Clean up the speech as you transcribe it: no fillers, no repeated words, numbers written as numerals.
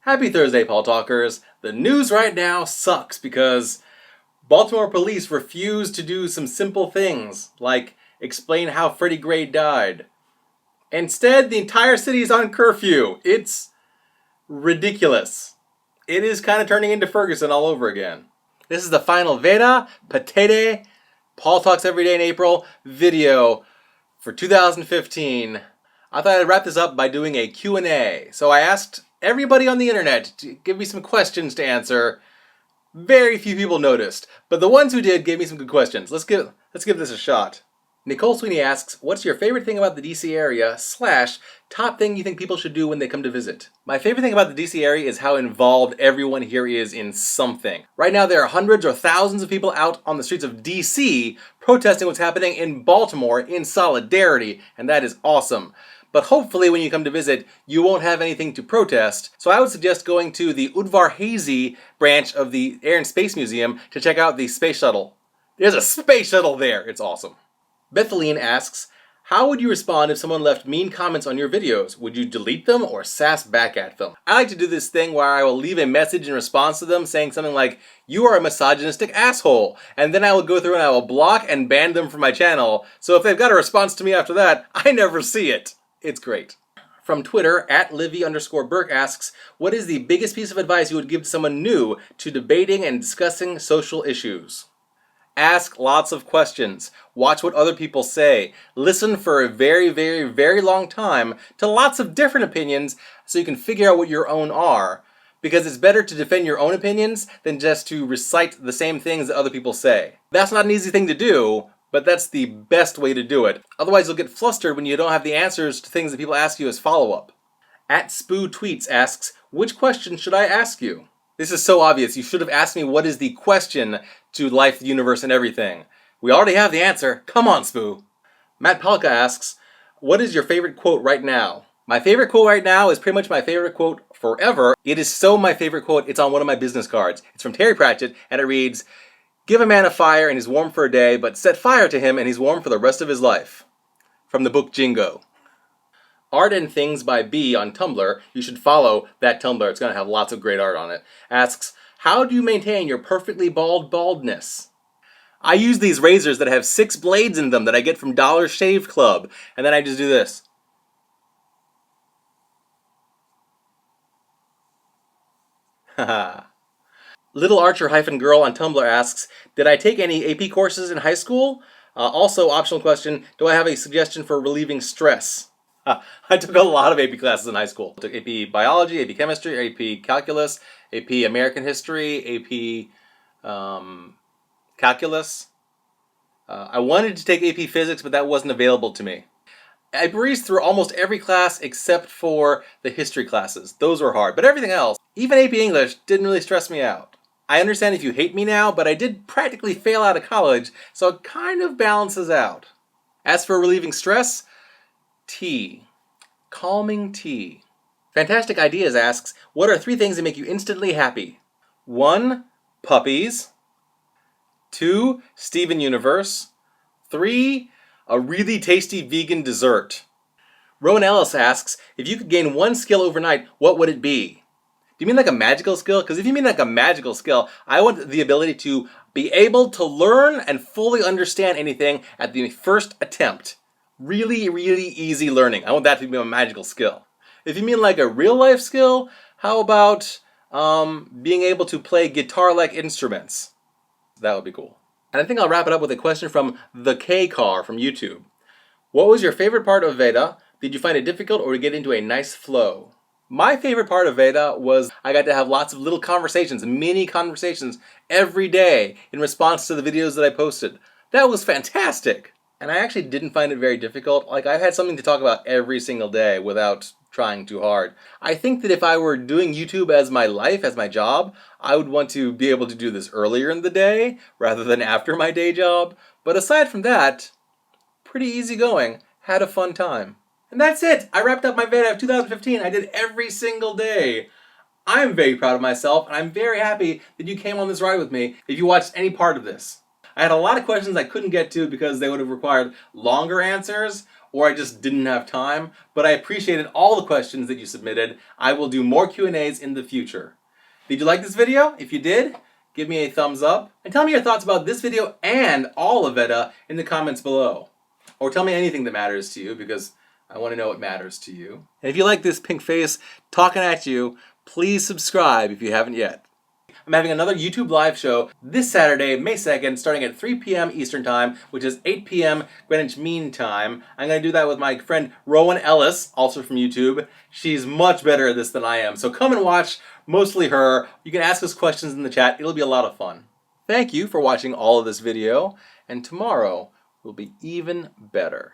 Happy Thursday, Paul Talkers. The news right now sucks because Baltimore police refuse to do some simple things, like explain how Freddie Gray died. Instead, the entire city is on curfew. It's ridiculous. It is kind of turning into Ferguson all over again. This is the final Veda Patete Paul Talks Every Day in April video for 2015. I thought I'd wrap this up by doing a Q A. So I asked everybody on the internet to give me some questions to answer. Very few people noticed, but the ones who did gave me some good questions. Let's give this a shot. Nicole Sweeney asks, what's your favorite thing about the DC area / top thing you think people should do when they come to visit? My favorite thing about the DC area is how involved everyone here is in something. Right now there are hundreds or thousands of people out on the streets of DC protesting what's happening in Baltimore in solidarity, and that is awesome. But hopefully when you come to visit, you won't have anything to protest. So I would suggest going to the Udvar-Hazy branch of the Air and Space Museum to check out the space shuttle. There's a space shuttle there. It's awesome. Bethaline asks, how would you respond if someone left mean comments on your videos? Would you delete them or sass back at them? I like to do this thing where I will leave a message in response to them saying something like, you are a misogynistic asshole. And then I will go through and I will block and ban them from my channel. So if they've got a response to me after that, I never see it. It's great. From Twitter, @Livy_Burke asks, what is the biggest piece of advice you would give to someone new to debating and discussing social issues? Ask lots of questions. Watch what other people say. Listen for a very, very, very long time to lots of different opinions so you can figure out what your own are. Because it's better to defend your own opinions than just to recite the same things that other people say. That's not an easy thing to do, but that's the best way to do it. Otherwise you'll get flustered when you don't have the answers to things that people ask you as follow-up. @SpooTweets asks, which question should I ask you? This is so obvious. You should have asked me what is the question to life, the universe, and everything. We already have the answer. Come on, Spoo. Matt Palka asks, what is your favorite quote right now? My favorite quote right now is pretty much my favorite quote forever. It is so my favorite quote, it's on one of my business cards. It's from Terry Pratchett, and it reads, give a man a fire and he's warm for a day, but set fire to him and he's warm for the rest of his life. From the book Jingo. Art and Things by B on Tumblr, you should follow that Tumblr, it's going to have lots of great art on it, asks, how do you maintain your perfectly bald baldness? I use these razors that have 6 blades in them that I get from Dollar Shave Club, and then I just do this. Haha. Little Archer-Girl on Tumblr asks, did I take any AP courses in high school? Also, optional question, do I have a suggestion for relieving stress? I took a lot of AP classes in high school. I took AP Biology, AP Chemistry, AP Calculus, AP American History, AP Calculus. I wanted to take AP Physics, but that wasn't available to me. I breezed through almost every class except for the history classes. Those were hard, but everything else, even AP English, didn't really stress me out. I understand if you hate me now, but I did practically fail out of college, so it kind of balances out. As for relieving stress, tea. Calming tea. Fantastic Ideas asks, what are 3 things that make you instantly happy? 1. Puppies. 2. Steven Universe. 3. A really tasty vegan dessert. Rowan Ellis asks, if you could gain 1 skill overnight, what would it be? Do you mean like a magical skill? Because if you mean like a magical skill, I want the ability to be able to learn and fully understand anything at the first attempt. Really, really easy learning. I want that to be a magical skill. If you mean like a real life skill, how about being able to play guitar-like instruments? That would be cool. And I think I'll wrap it up with a question from the K Car from YouTube. What was your favorite part of Veda? Did you find it difficult or get into a nice flow? My favorite part of Veda was I got to have lots of little conversations, mini conversations every day in response to the videos that I posted. That was fantastic. And I actually didn't find it very difficult. Like, I had something to talk about every single day without trying too hard. I think that if I were doing YouTube as my life, as my job, I would want to be able to do this earlier in the day rather than after my day job. But aside from that, pretty easy going. Had a fun time. And that's it. I wrapped up my Veda of 2015. I did every single day. I'm very proud of myself, and I'm very happy that you came on this ride with me if you watched any part of this. I had a lot of questions I couldn't get to because they would have required longer answers, or I just didn't have time, but I appreciated all the questions that you submitted. I will do more Q&As in the future. Did you like this video? If you did, give me a thumbs up, and tell me your thoughts about this video and all of Veda in the comments below. Or tell me anything that matters to you, because I want to know what matters to you. And if you like this pink face talking at you, please subscribe if you haven't yet. I'm having another YouTube live show this Saturday, May 2nd, starting at 3 p.m. Eastern Time, which is 8 p.m. Greenwich Mean Time. I'm going to do that with my friend Rowan Ellis, also from YouTube. She's much better at this than I am, so come and watch, mostly her. You can ask us questions in the chat. It'll be a lot of fun. Thank you for watching all of this video, and tomorrow will be even better.